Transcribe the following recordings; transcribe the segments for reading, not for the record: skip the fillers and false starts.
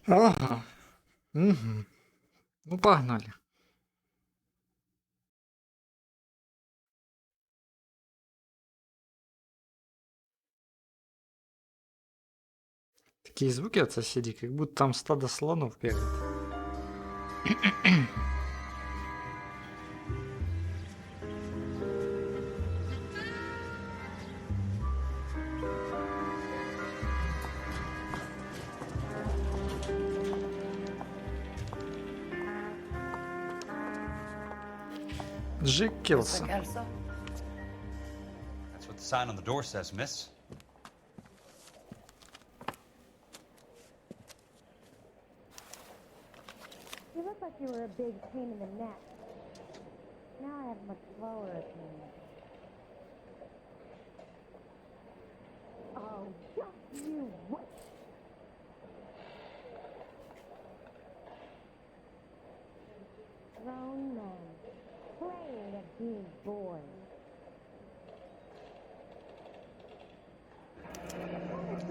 Ага. Угу. Ну, погнали. Такие звуки от соседей, как будто там стадо слонов бегает. Джек Келса. Kelso? That's what the sign on the door says, miss. You look like you were a big pain in the neck. Now I have a much slower opinion. Oh, just you wait. Grown men playing at being boys.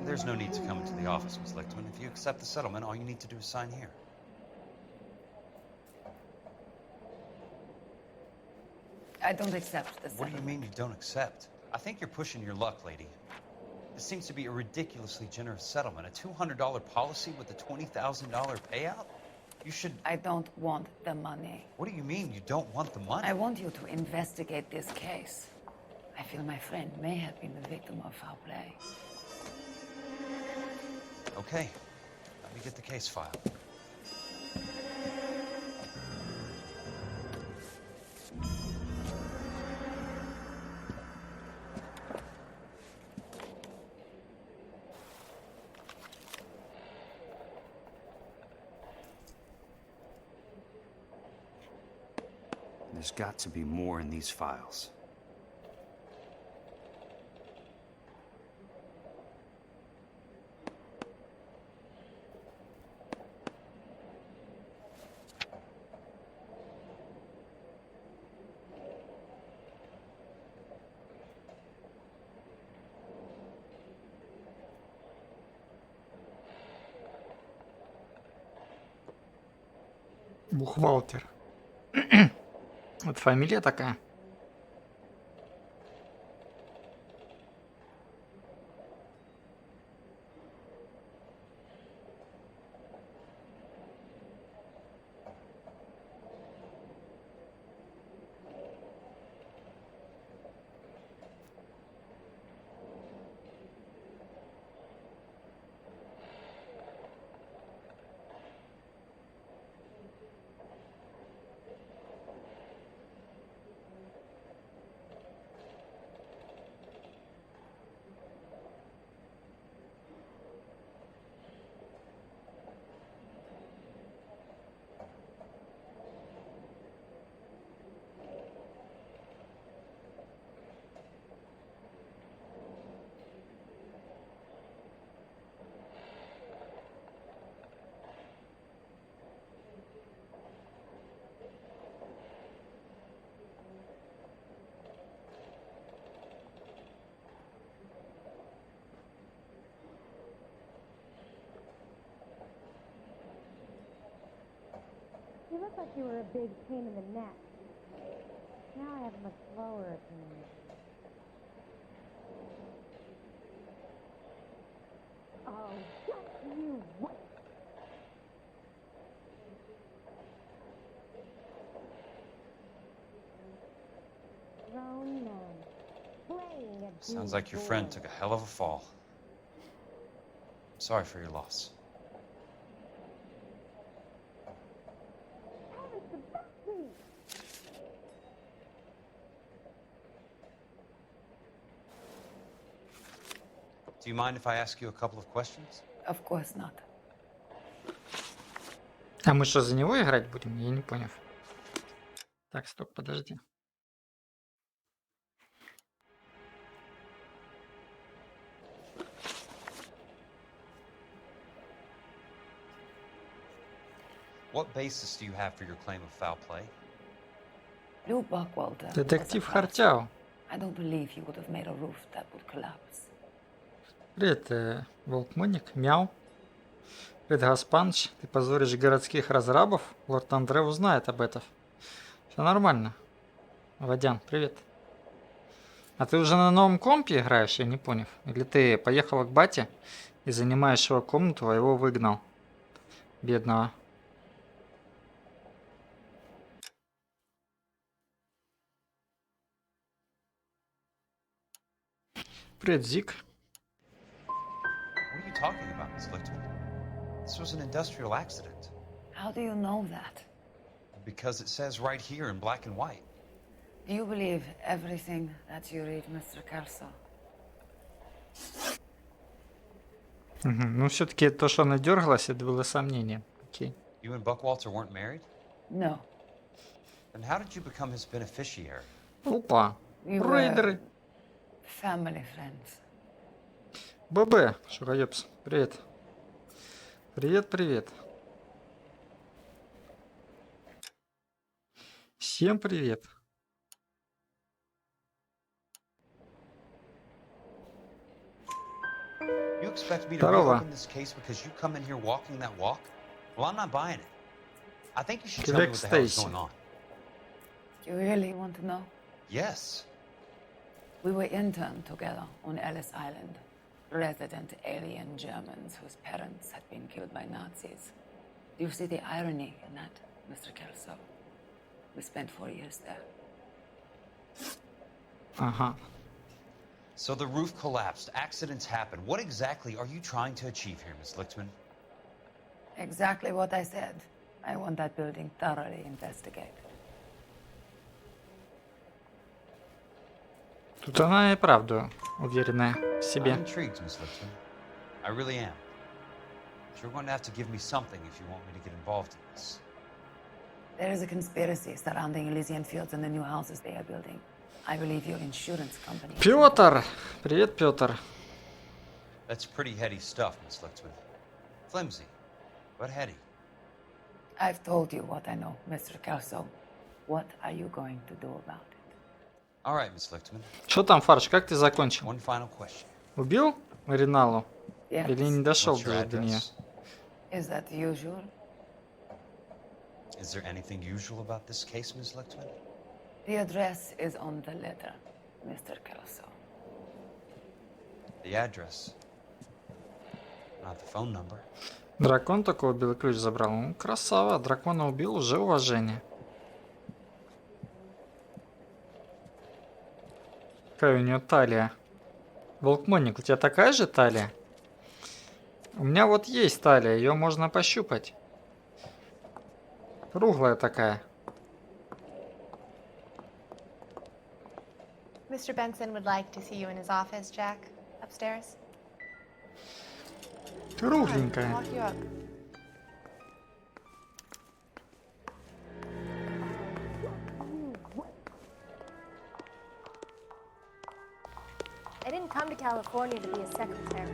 There's no need to come into the office, Miss Lichtman. If you accept the settlement, all you need to do is sign here. I don't accept this. What do you mean you don't accept? I think you're pushing your luck, lady. This seems to be a ridiculously generous settlement. A $200 policy with a $20,000 payout? You should... I don't want the money. What do you mean you don't want the money? I want you to investigate this case. I feel my friend may have been the victim of foul play. Okay. Let me get the case file. There's got to be more in these files. Бухвалтер. Вот фамилия такая. You look like you were a big pain in the neck. Now I have a much slower opinion. Oh, just you wait. Grown men playing at Sounds like your friend took a hell of a fall. Sorry for your loss. Do you mind if I ask you a couple of questions? Of course not. А мы что, за него играть будем? Я не понял. Так, стоп, подожди. What basis do you have for your claim of foul play? Lou Buckwalter. Детектив Хартяу. I don't believe he would have made a roof that would collapse. Привет, Волкмоник, мяу. Привет, Гаспаныч. Ты позоришь городских разрабов? Лорд Андре узнает об этом. Все нормально. Водян, привет. А ты уже на новом компе играешь, я не понял. Или ты поехала к бате и занимаешь его комнату, а его выгнал? Бедного. Привет, Зик. What are you talking about, Miss Lichtman? This was an industrial accident. How do you know that? Because it says right here in black and white. Do you believe everything that you read, Mr. Kelso? Мгм. Ну, все-таки то, что она дергалась, это было сомнение. Окей. You and Buckwalter weren't married? No. Then how did you become his beneficiary? Опа. We were Рейдеры. family friends. ББ. Шугаёпс. Привет. Привет, привет. Всем привет. You expect me to Здорово. reopen this case because you come in here walking that walk? Well, I'm not buying it. I think you should tell me what the hell is going on. You really want to know? Yes. We were interned together on Ellis Island. Resident alien Germans whose parents had been killed by Nazis. Do you see the irony in that, Mr. Kelso? We spent 4 years there. Ага. So the roof collapsed, accidents happen. What exactly are you trying to achieve here, Miss Lichtman? Exactly what I said. I want that building thoroughly investigated. Тут она и правда уверенная в I'm себе. intrigued, Miss Lichtman. I really am. But you're going to have to give me something if you want me to get involved in this. There is a conspiracy surrounding Elysian Fields and the new houses they are building. I believe your insurance company. Пётр! Привет, Пётр. That's pretty heady stuff, Miss Lichtman. Flimsy, but heady. I've told you what I know, Mr. Kelso. What are you going to do about it? All right, Miss Lichtman. Что там, Фарш, как ты закончил? One final question. Убил Мариналу? Yes. Или не дошел What's your даже до нее? address? Is that usual? Is there anything usual about this case, Miss Lichtman? The address is on the letter, Mr. Kelso. The address, not the phone number. Дракон такой убил и ключ забрал. Ну, красава, дракона убил, уже уважение. Какая у нее талия. Волкмонник, у тебя такая же талия? У меня вот есть талия, ее можно пощупать. Круглая такая. Mr. Benson would like to see you in his office, Jack. Upstairs. Кругленькая. Walk you up. I didn't come to California to be a secretary.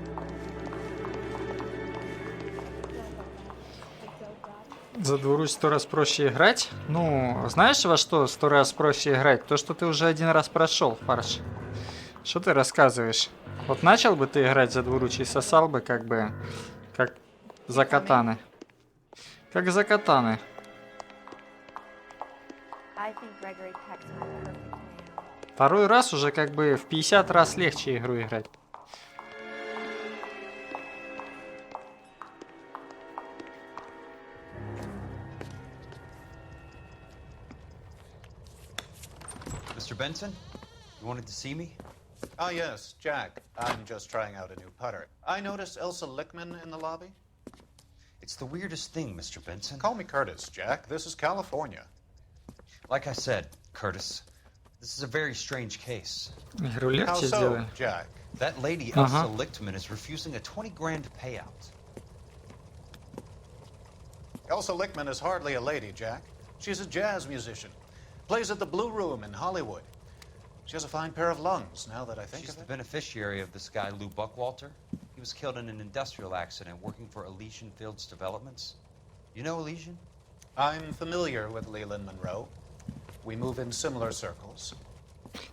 За двуруч 100 раз проще играть? Ну, знаешь, во что 100 раз проще играть? То, что ты уже один раз прошел, Фарш. Что ты рассказываешь? Вот начал бы ты играть за двуруч и сосал бы как бы, как за катаны. Как за катаны. I think Gregory Peck's my perfect man. Второй раз уже как бы в 50 раз легче игру играть. Mr. Benson, you wanted to see me? Ah, yes, Jack. I'm just trying out a new putter. I noticed Elsa Lichtman in the lobby. It's the weirdest thing, Mr. Benson. Call me Curtis, Jack. This is California. Like I said, Curtis, this is a very strange case. Игру How легче so, сделаю. Jack? That lady, Uh-huh. Elsa Lichtman, is refusing a 20 grand payout. Elsa Lichtman is hardly a lady, Jack. She's a jazz musician. Plays at the Blue Room in Hollywood. She has a fine pair of lungs, now that I think She's of the it. beneficiary of this guy, Lou Buckwalter. He was killed in an industrial accident working for Elysian Fields Developments. You know Elysian? I'm familiar with Leland Monroe. We move in similar circles.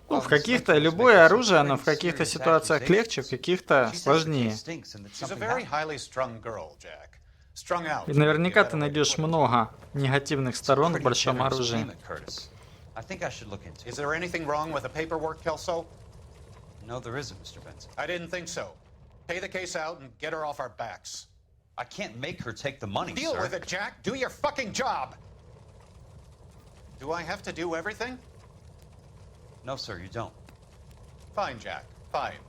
Ну, в каких-то любое оружие, оно в каких-то ситуациях легче, в каких-то She says the сложнее. case stinks and that She's a something very happened. highly strung girl, Jack. Strung out. И наверняка You ты better найдешь put it. много негативных It's a сторон в pretty большом generous оружии. payment, Curtis. I think I should look into Is it. there anything wrong with the paperwork, Kelso? No, there isn't, Mr. Benson. I didn't think so. Pay the case out and get her off our backs. I can't make her take the money, Deal sir. with it, Jack. Do your fucking job. Do I have to do everything? No, sir, you don't. Fine, Jack. Fine.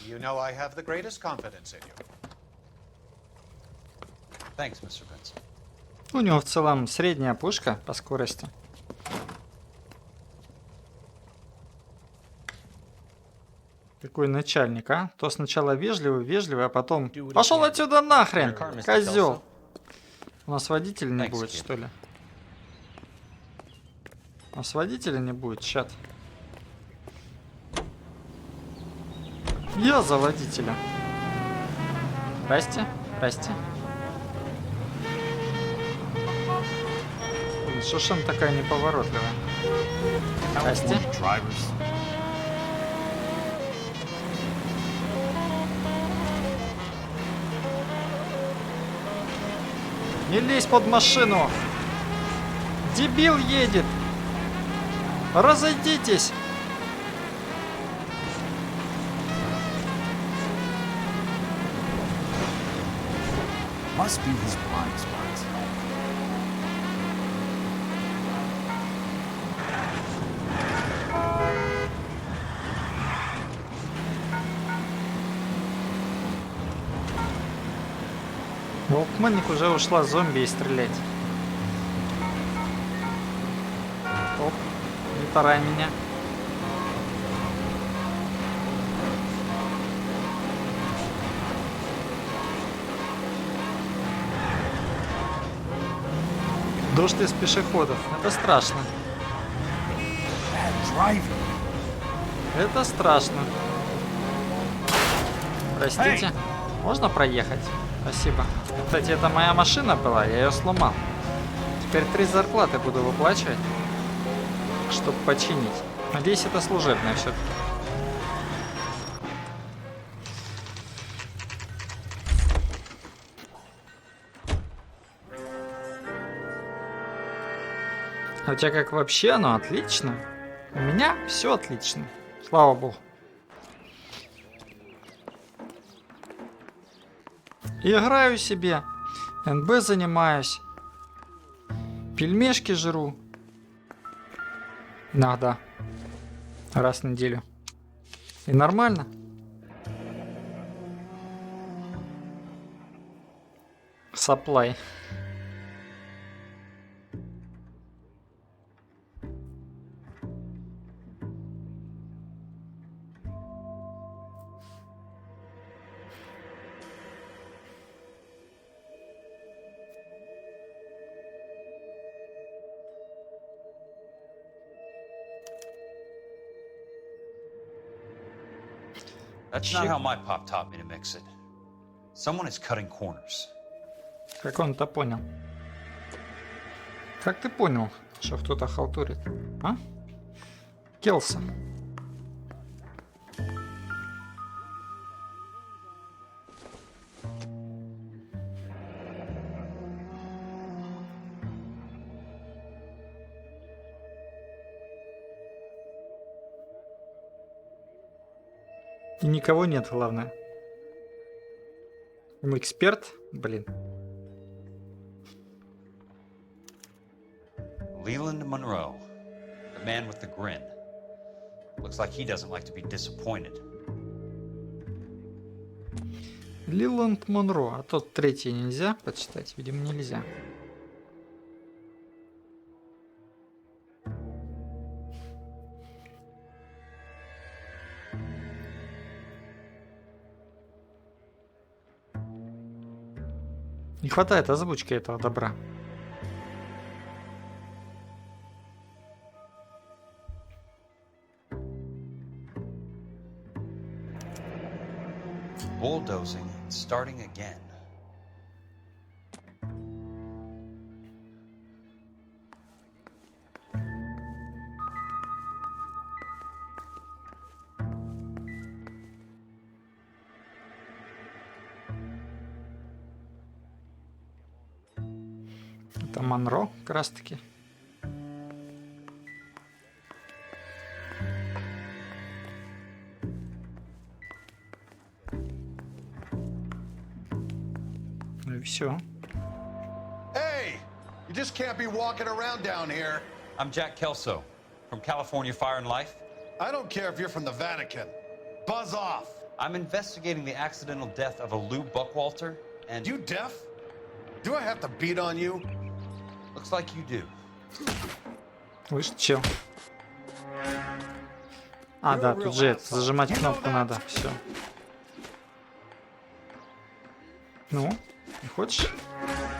You know I have the greatest confidence in you. Thanks, Mr. Benson. У него в целом средняя пушка по скорости. Какой начальник, а? То сначала вежливый, а потом... Пошел отсюда нахрен, козел! У нас водителя не Thanks, будет, kid. что ли? У нас водителя не будет, чат. Я за водителя. Здрасте, здрасте. Блин, что ж она такая неповоротливая? Здрасте. Не лезь под машину! Дебил едет! Разойдитесь! Must be his blind spots. Волкманник уже ушла зомби и стрелять. Оп, не тарай меня. Дождь из пешеходов. Это страшно. Bad driving. Это страшно. Простите. Можно проехать? Спасибо. Кстати, это моя машина была, я ее сломал. Теперь 3 зарплаты буду выплачивать, чтобы починить. Надеюсь, это служебное все-таки. А у тебя как вообще оно отлично? У меня все отлично. Слава богу. Играю себе, НБ занимаюсь, пельмешки жру. Иногда. Раз в неделю. И нормально. Саплай. That's not how my pop taught me to mix it. Someone is cutting corners. Как он это понял? Как ты понял, что кто-то халтурит? А? Келса. И никого нет, главное. Эксперт, блин. Leland Monroe, the man with the grin. Looks like he doesn't like to be disappointed. Лиланд Монро. А тот третий нельзя почитать? Видимо, нельзя. Не хватает озвучки этого добра. Bulldozing and starting again. Это Монро, как раз таки. Ну и все. Hey! You just can't be walking around down here. I'm Jack Kelso from California Fire and Life. I don't care if you're from the Vatican. Buzz off! I'm investigating the accidental death of a Lou Buckwalter, and You deaf? Do I have to beat on you? looks like you do. Слышь, чел. А, да, тут же это, зажимать кнопку надо. Все. Ну, не хочешь?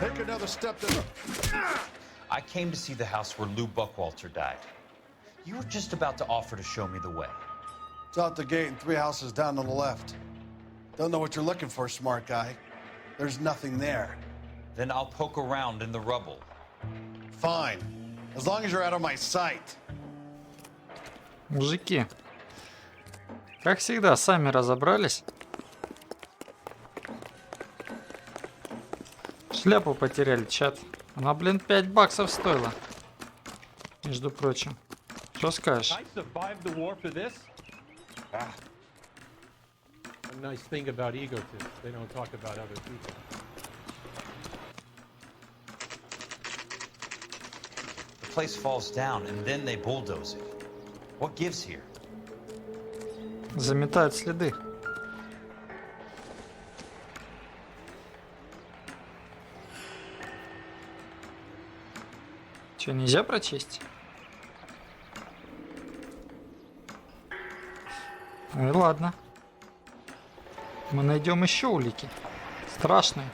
Take another step to the... I came to see the house where Lou Buckwalter died. You were just about to offer to show me the way. It's out the gate and 3 houses down on the left. Don't know what you're looking for, smart guy. There's nothing there. Then I'll poke around in the rubble. Fine. As long as you're out of my sight. Мужики. Как всегда, сами разобрались. Шляпу потеряли, чат. Она, блин, 5 баксов стоила. Между прочим. Что скажешь? I survived the war for this? A nice thing about egotists, they don't talk about other people. The place falls down, and then they bulldoze it. What gives here? Заметают следы. Че, нельзя прочесть? Ну и ладно. Мы найдем еще улики. Страшные.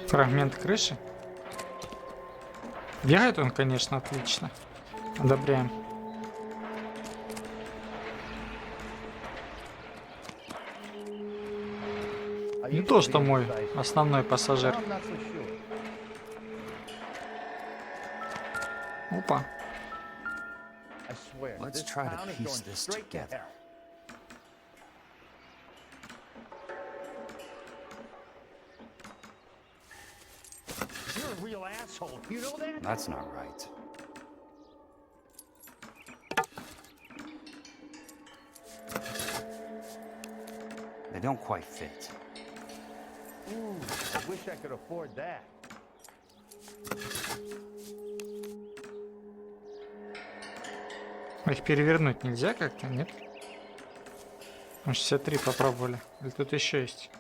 Фрагмент крыши. Бегает он, конечно, отлично. Одобряем. Не то, что мой основной пассажир. Опа. Let's try to piece this together. You're a real asshole. You know that? That's not right. They don't quite fit. Ooh, I wish I could afford that. Их перевернуть нельзя как-то, нет? Мы 63 попробовали. Или тут еще есть?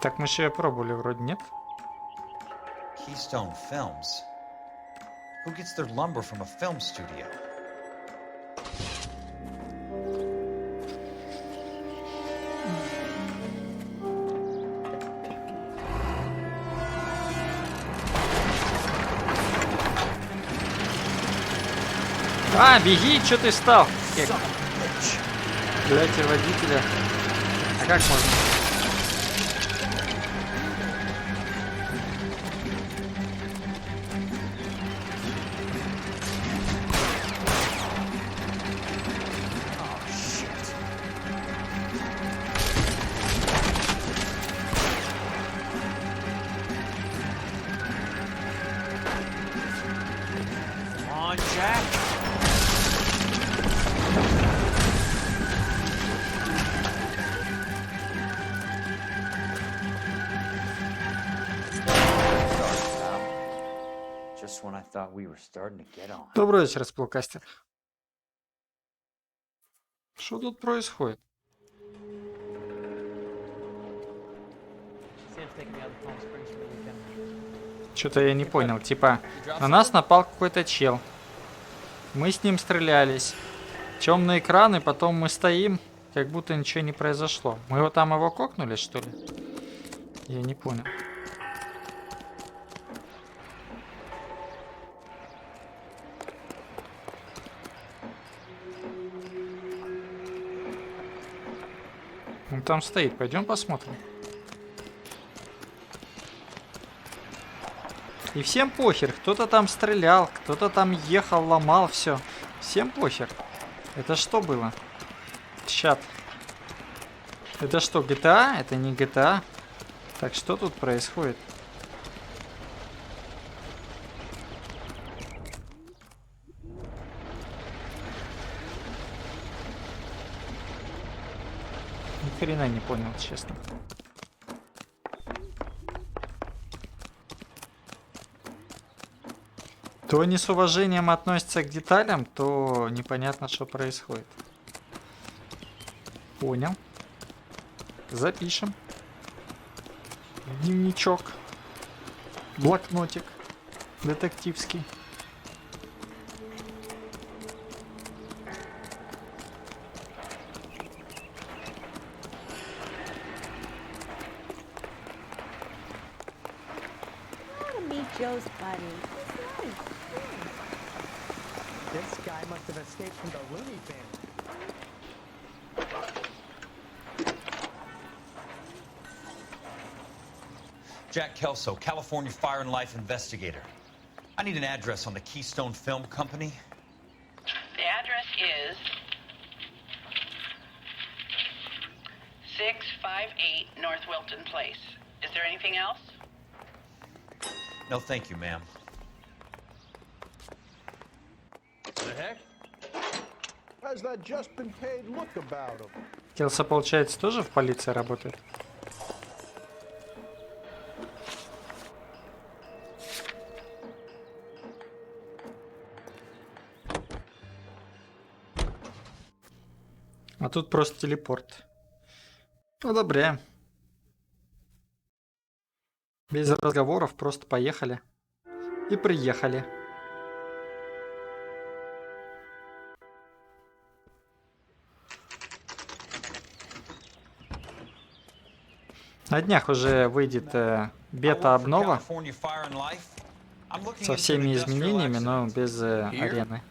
Так, мы еще и пробовали, вроде нет. Keystone Films. Who gets their lumber from a film studio? А, беги, что ты стал? Блять, водителя. А как можно? Come on, Jack. Just when I thought we were starting to get on. Добрый вечер, сплокастер. Что тут происходит? San Что-то я не понял. Типа, на нас напал какой-то чел. Мы с ним стрелялись. Темные экраны, потом мы стоим, как будто ничего не произошло. Мы его кокнули, что ли? Я не понял. Он там стоит. Пойдем посмотрим. И всем похер. Кто-то там стрелял, кто-то там ехал, ломал все. Всем похер. Это что было? Чат. Это что, GTA? Это не GTA. Так, что тут происходит? Ни хрена не понял, честно. То не с уважением относится к деталям, то непонятно, что происходит. Понял. Запишем. Дневничок. Блокнотик. Детективский. Joe's buddy. He's nice. This guy must have escaped from the Looney family. Jack Kelso, California Fire and Life investigator. I need an address on the Keystone Film Company. The address is 658 North Wilton Place. Is there anything else? No, thank you, ma'am. The heck? How's that just been paid look about him? Келса, получается, тоже в полиции работает? А тут просто телепорт. Одобряем. Без разговоров просто поехали. И приехали. На днях уже выйдет бета-обнова со всеми изменениями, но без арены.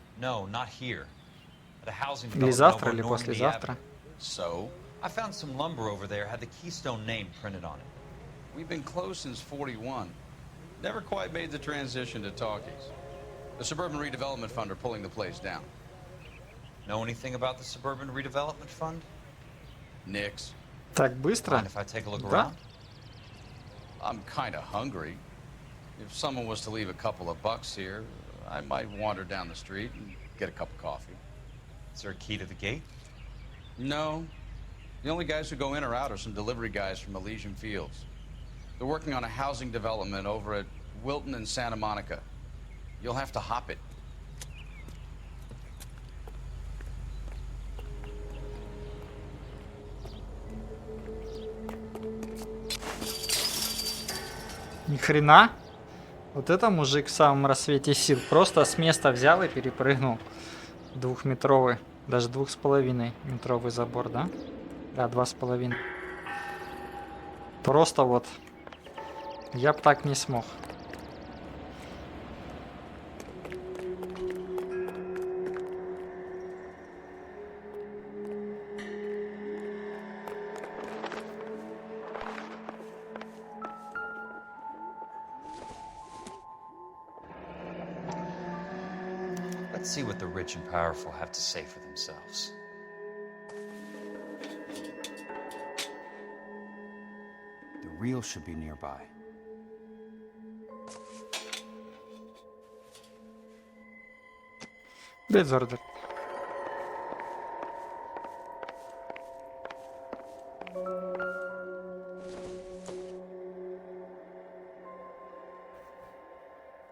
Или завтра, или послезавтра. I found some lumber over there had the Keystone name printed on it. We've been closed since 41. Never quite made the transition to talkies. The Suburban Redevelopment Fund are pulling the place down. Know anything about the Suburban Redevelopment Fund? Nix. Так быстро? Mind if I take a look Да? around? I'm kind of hungry. If someone was to leave a couple of bucks here, I might wander down the street and get a cup of coffee. Is there a key to the gate? No. The only guys who go in or out are some delivery guys from Elysian Fields. They're working on a housing development over at Wilton and Santa Monica. You'll have to hop it. Ни хрена. Вот это мужик в самом рассвете сил. Просто с места взял и перепрыгнул. Двухметровый, даже 2,5 метровый забор, да? Да, 2,5. Просто вот. Я б так не смог. Let's see what the rich and powerful have to say for themselves. The real should be nearby. Безордер.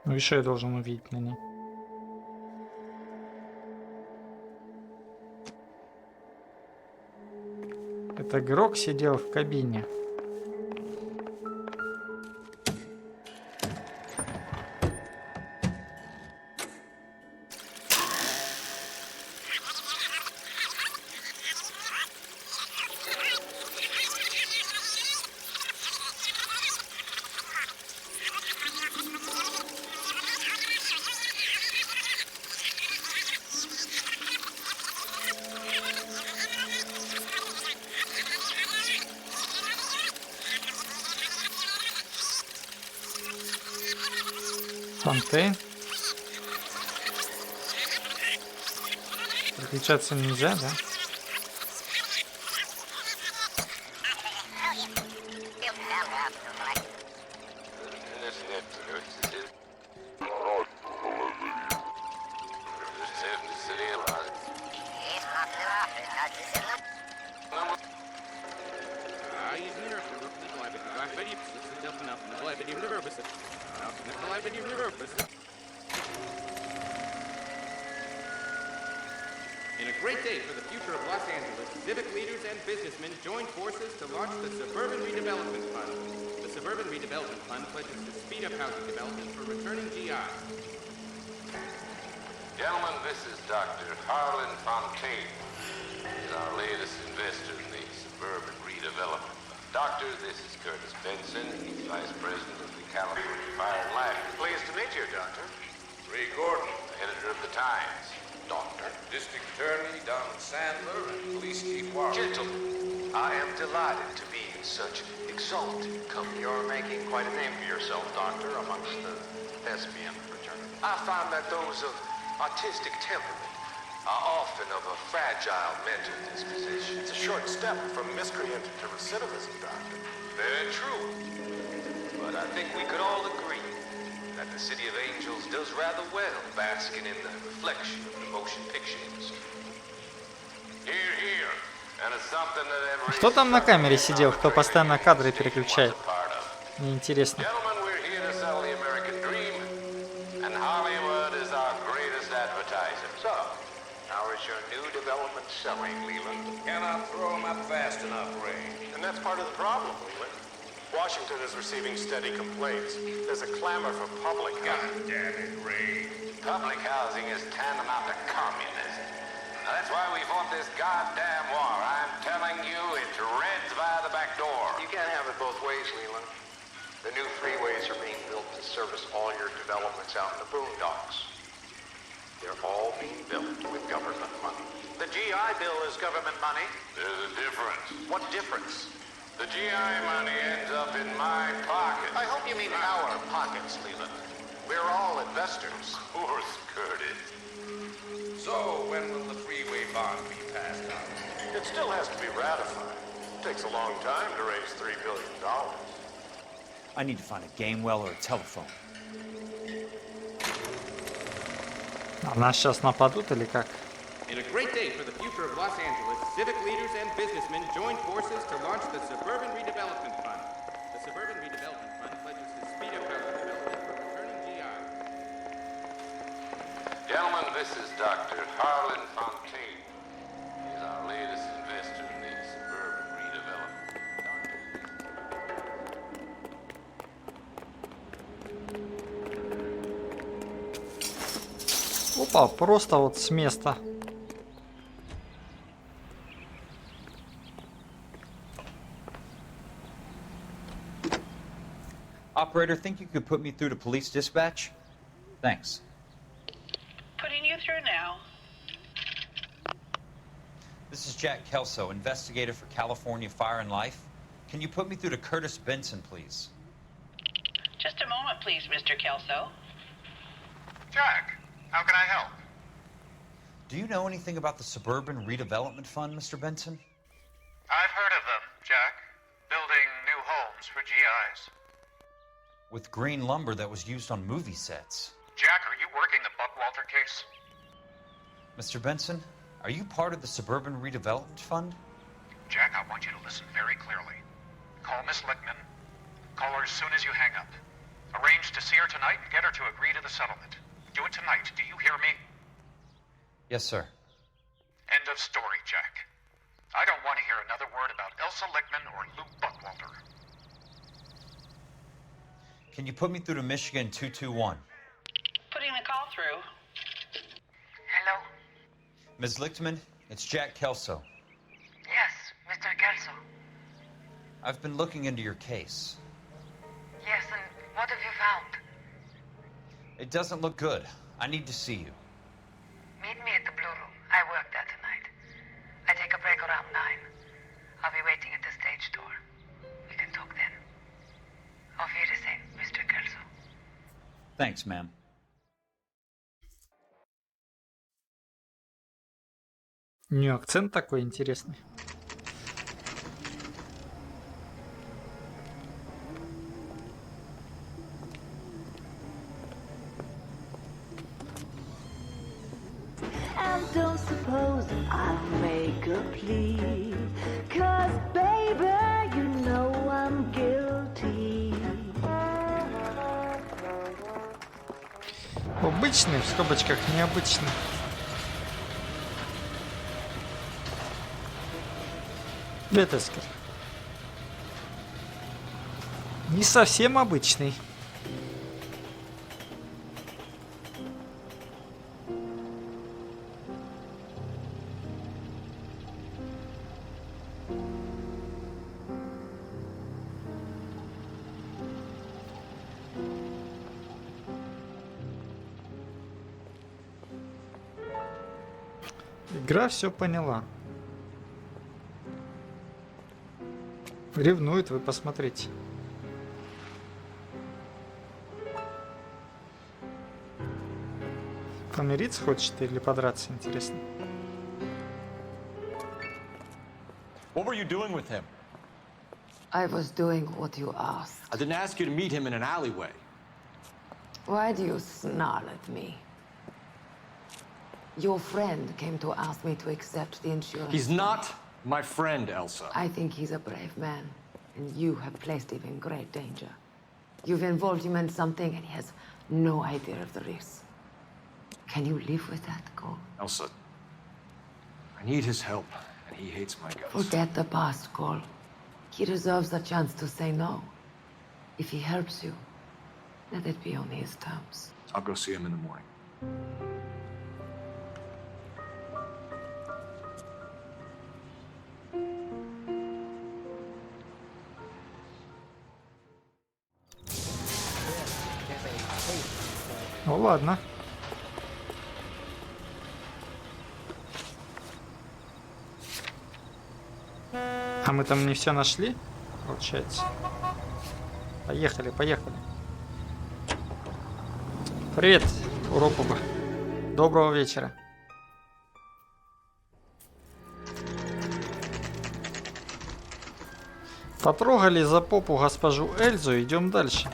Ну и что я должен увидеть на ней? Это игрок сидел в кабине. Фонтейн. Переключаться нельзя, да? In a great day for the future of Los Angeles, civic leaders and businessmen joined forces to launch the Suburban Redevelopment Fund. The Suburban Redevelopment Fund pledges to speed up housing development for returning GIs. Gentlemen, this is Dr. Harlan Fontaine. He's our latest investor in the Suburban Redevelopment Fund. Doctor, this is Curtis Benson. He's Vice President of the California Fire and Life. Pleased to meet you, Doctor. Ray Gordon, editor of the Times. Doctor, District Attorney Don Sandler, and Police Chief Warren. Gentlemen, I am delighted to be in such exalted company. You're making quite a name for yourself, Doctor, amongst the thespian fraternity. I find that those of artistic temperament are often of a fragile mental disposition. It's a short step from miscreant to recidivism, Doctor. Very true. But I think we could all agree that the City of Angels does rather well basking in the reflection of the motion picture industry. Here, here. And it's something that every... Кто там на камере сидел, кто постоянно кадры переключает? Мне интересно. Gentlemen, we're here to sell the American dream, and Hollywood is our greatest advertiser. So, how is your new development selling, Leland? Cannot throw them up fast enough, Ray. And that's part of the problem, Leland. Washington is receiving steady complaints. There's a clamor for public housing. God damn it, Ray. Public housing is tantamount to communism. Now, that's why we fought this goddamn war. I'm telling you, it's Reds via the back door. You can't have it both ways, Leland. The new freeways are being built to service all your developments out in the boondocks. They're all being built with government money. The GI Bill is government money. There's a difference. What difference? The GI money ends up in my pocket. I hope you mean our pockets, Leland. We're all investors. Of course, Curtis. So, when will the freeway bond be passed out? It still has to be ratified. It takes a long time to raise $3 billion. I need to find a game well or a telephone. А нас сейчас нападут или как? In a great day for the future of Los Angeles, civic leaders and businessmen joined forces to launch the Suburban Redevelopment Fund. The Suburban Redevelopment Fund pledges to speed up housing development for returning GIs. Gentlemen, this is Dr. Harlan Fontaine. He's our latest investor in the Suburban Redevelopment. Опа, просто вот с места. Operator, think you could put me through to police dispatch? Thanks. Putting you through now. This is Jack Kelso, investigator for California Fire and Life. Can you put me through to Curtis Benson, please? Just a moment, please, Mr. Kelso. Jack, how can I help? Do you know anything about the Suburban Redevelopment Fund, Mr. Benson? I've heard of them, Jack. Building new homes for GIs. With green lumber that was used on movie sets. Jack, are you working the Buckwalter case? Mr. Benson, are you part of the Suburban Redevelopment Fund? Jack, I want you to listen very clearly. Call Miss Lickman. Call her as soon as you hang up. Arrange to see her tonight and get her to agree to the settlement. Do it tonight. Do you hear me? Yes, sir. End of story, Jack. I don't want to hear another word about Elsa Lickman or Lou Buckwalter. Can you put me through to Michigan 221? Putting the call through. Hello? Ms. Lichtman, it's Jack Kelso. Yes, Mr. Kelso. I've been looking into your case. Yes, and what have you found? It doesn't look good. I need to see you. Meet me at the Blue Room. I work there tonight. I take a break around 9. I'll be waiting at the stage door. We can talk then. Auf Wiedersehen, Mr. Kelso. Thanks, ma'am. У нее акцент такой интересный. And don't suppose I'll make a plea, 'cause baby, you know I'm guilty. Обычный, в скобочках необычный. Летоскер. Не совсем обычный. Игра все поняла. Ревнует, вы посмотрите. Помириться хочет или подраться, интересно? What were you doing with him? I was doing what you asked. I didn't ask you to meet him in an alleyway. Why do you snarl at me? Your friend came to ask me to accept the insurance. He's not my friend, Elsa. I think he's a brave man, and you have placed him in great danger. You've involved him in something, and he has no idea of the risk. Can you live with that, Cole? Elsa, I need his help, and he hates my guts. Forget the past, Cole. He deserves a chance to say no. If he helps you, let it be on his terms. I'll go see him in the morning. Ну ладно. А мы там не все нашли, получается. Поехали, поехали. Привет, Уропуба. Доброго вечера. Потрогали за попу госпожу Эльзу, идем дальше.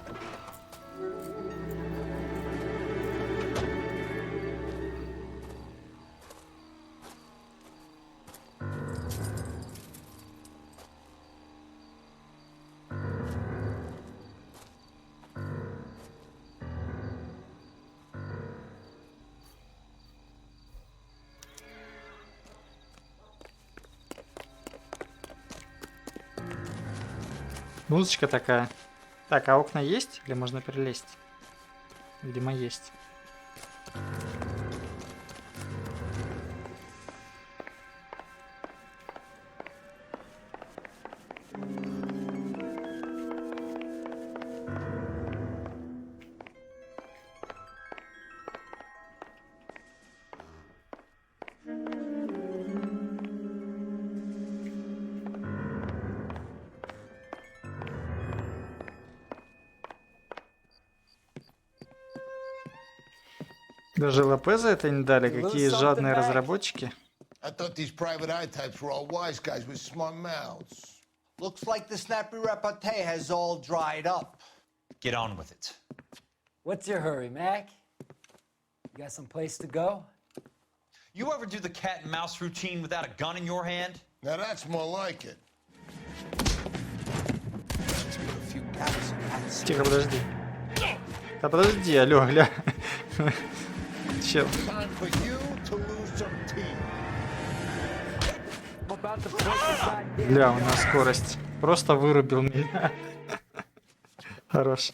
Музычка такая. Так, а окна есть? Или можно перелезть? Видимо, есть. Даже ЛП за это не дали, какие жадные разработчики. I thought these private eye types were all wise guys with smart mouths. Looks like the snappy repartee has all dried up. Get on with it. What's your hurry, Mac? You got some place to go? You ever do the cat and mouse routine without a gun in your hand? Now that's more like it. Let's put a few caps in that. Тихо, подожди. Да подожди, алло, гля. Чел. Time for you to lose some teeth. Бля, у нас скорость. Просто вырубил меня. Хорош.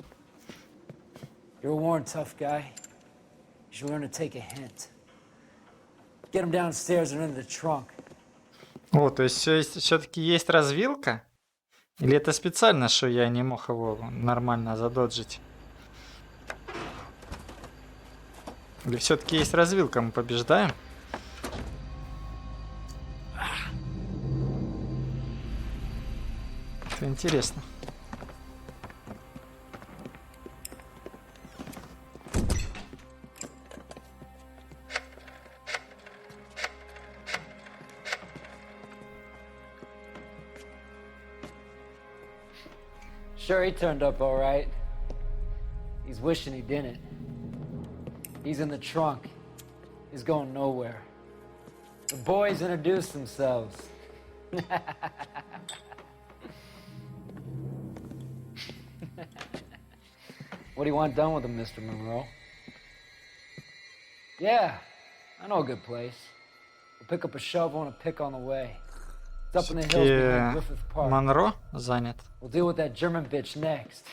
You're a worn, tough guy. You should learn to take a hint. Get him downstairs and into the trunk. О, то есть все-таки есть развилка? Или это специально, что я не мог его нормально задоджить? Или все-таки есть развилка, мы побеждаем? Это интересно. Sure, he turned up all right. He's wishing he didn't. He's in the trunk. He's going nowhere. The boys introduced themselves. What do you want done with him, Mr. Monroe? Yeah, I know a good place. We'll pick up a shovel and a pick on the way. It's up in the hills behind Griffith Park. Монро занят. We'll deal with that German bitch next.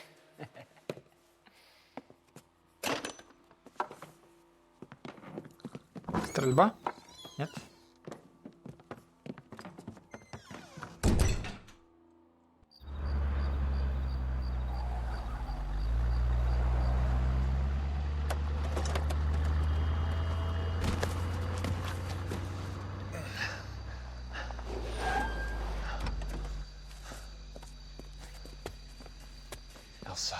Стрельба? Нет? Elsa.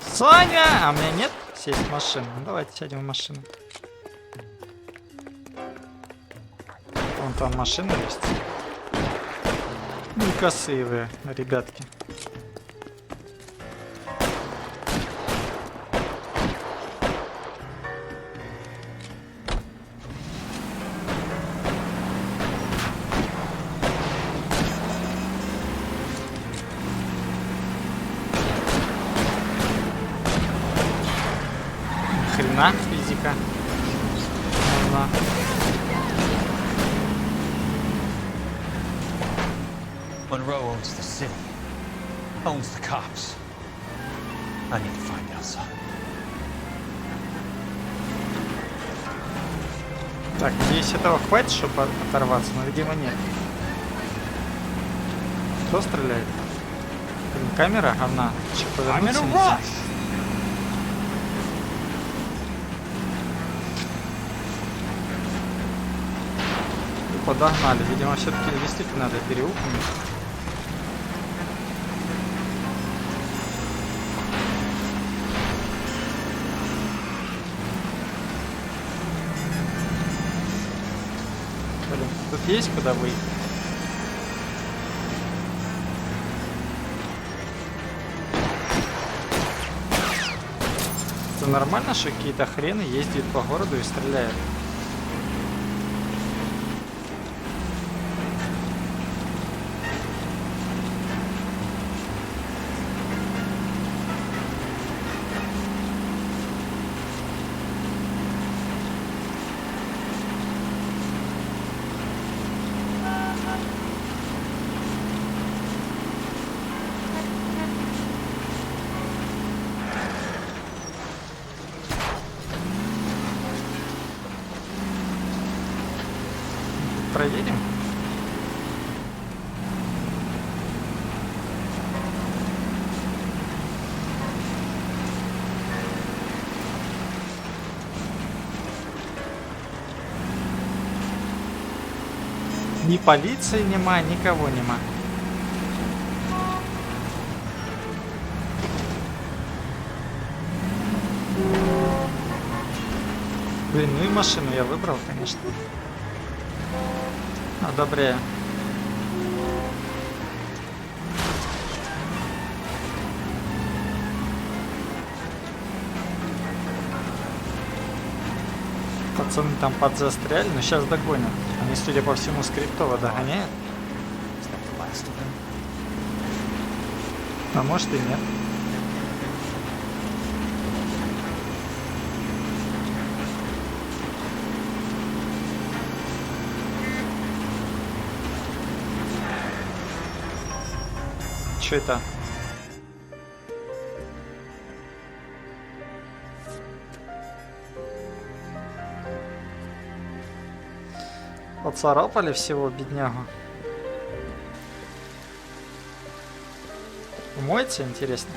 Саня! А у меня нет сесть в машину. Ну, давайте сядем в машину. Вон там машина есть. Ну и косые вы, ребятки. Хрена физика. Нужна. Monroe owns the city. Owns the cops. I need to find Elsa. Так, надеюсь, этого хватит, чтобы оторваться, но, видимо, нет. Кто стреляет? Блин, камера говна. Еще повернуться нельзя. Подогнали. Видимо, все-таки действительно надо переупомнить. Блин, тут есть куда выйти? Это нормально, что какие-то хрены ездят по городу и стреляют? Проедем? Ни полиции нема, никого нема. Блин, ну и машину я выбрал, конечно. Одобряю. Пацаны там подзастряли, но сейчас догонят. Они, судя по всему, скриптово догоняют. А может и нет. Что это? Поцарапали всего беднягу. Умоется, интересно?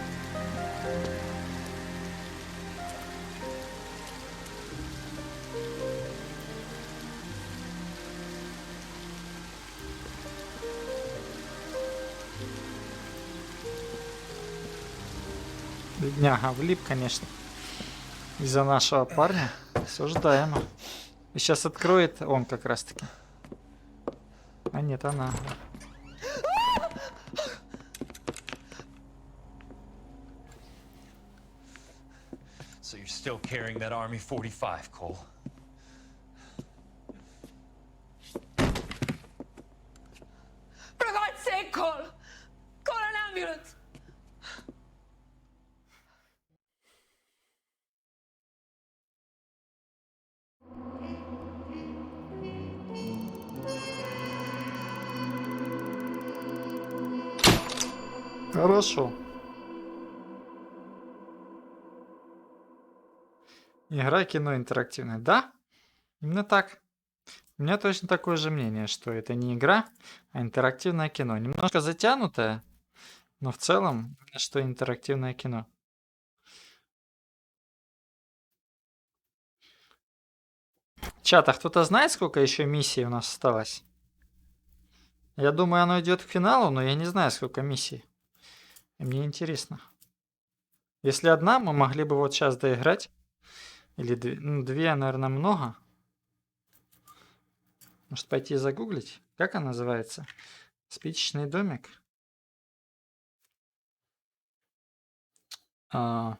Бедняга влип, конечно. Из-за нашего парня. Осуждаемо. И сейчас откроет он как раз таки. А нет, она. still carrying that Army 45, Cole. For God's sake, Cole! Call an ambulance! Хорошо. Игра кино интерактивное. Да, именно так. У меня точно такое же мнение, что это не игра, а интерактивное кино. Немножко затянутое, но в целом, что интерактивное кино. Чат, а кто-то знает, сколько еще миссий у нас осталось? Я думаю, оно идет к финалу, но я не знаю, сколько миссий. И мне интересно. Если одна, мы могли бы вот сейчас доиграть. Или две, ну, две, наверное, много. Может пойти загуглить? Как она называется? Спичечный домик? А...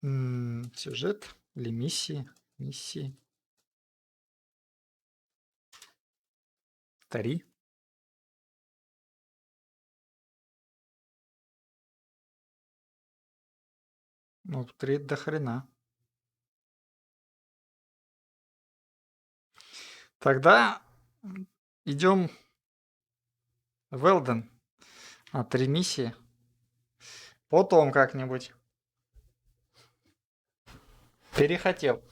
Сюжет или миссии? Миссии. 3. Ну, 3 до хрена. Тогда идем в Элден. 3 миссии. Потом как-нибудь. Перехотел.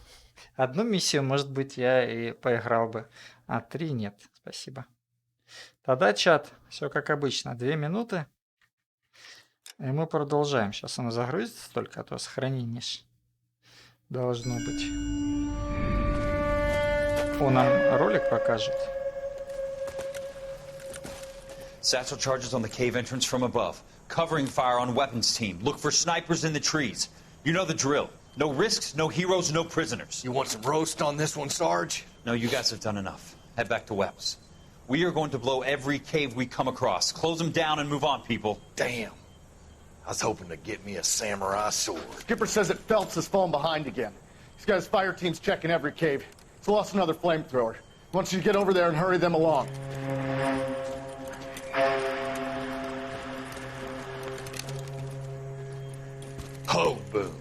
Одну миссию, может быть, я и поиграл бы. А 3 нет. Спасибо. Тогда чат. Все как обычно. 2 минуты. И мы продолжаем. Сейчас оно загрузится только, а то сохранение должно быть. Он нам ролик покажет. Satchel charges on the cave entrance from above. Covering fire on weapons team. Look for snipers in the trees. You know the drill. No risks, no heroes, no prisoners. You want some roast on this one, Sarge? No, you guys have done enough. Head back to Webb's. We are going to blow every cave we come across. Close them down and move on, people. Damn. I was hoping to get me a samurai sword. Skipper says that Phelps has fallen behind again. He's got his fire teams checking every cave. He's lost another flamethrower. He wants you to get over there and hurry them along. Hoboon,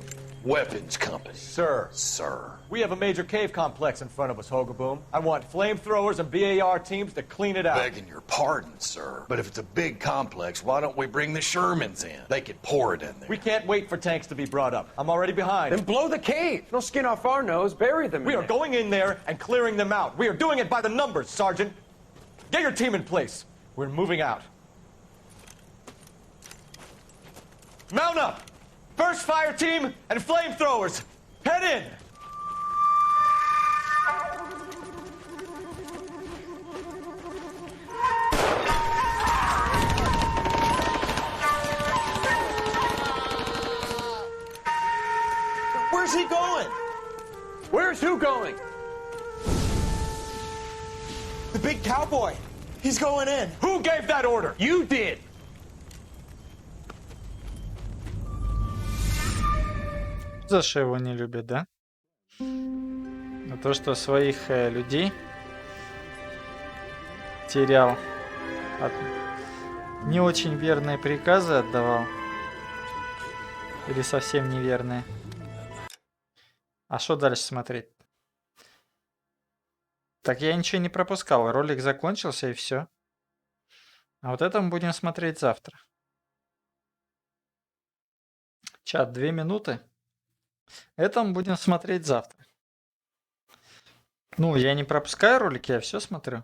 Weapons Company. Sir. Sir. We have a major cave complex in front of us, Hogaboom. I want flamethrowers and BAR teams to clean it out. Begging your pardon, sir. But if it's a big complex, why don't we bring the Shermans in? They could pour it in there. We can't wait for tanks to be brought up. I'm already behind. Then blow the cave. No skin off our nose. Bury them. We are going in there and clearing them out. We are doing it by the numbers, Sergeant. Get your team in place. We're moving out. Mount up! First fire team and flamethrowers. Head in! Where's he going? Where's who going? The big cowboy. He's going in. Who gave that order? You did. За что его не любят, да? За то, что своих людей терял. Не очень верные приказы отдавал. Или совсем неверные. А что дальше смотреть? Так я ничего не пропускал. Ролик закончился и все. А вот это мы будем смотреть завтра. Чат, 2 минуты. Это мы будем смотреть завтра. Ну, я не пропускаю ролики, я все смотрю.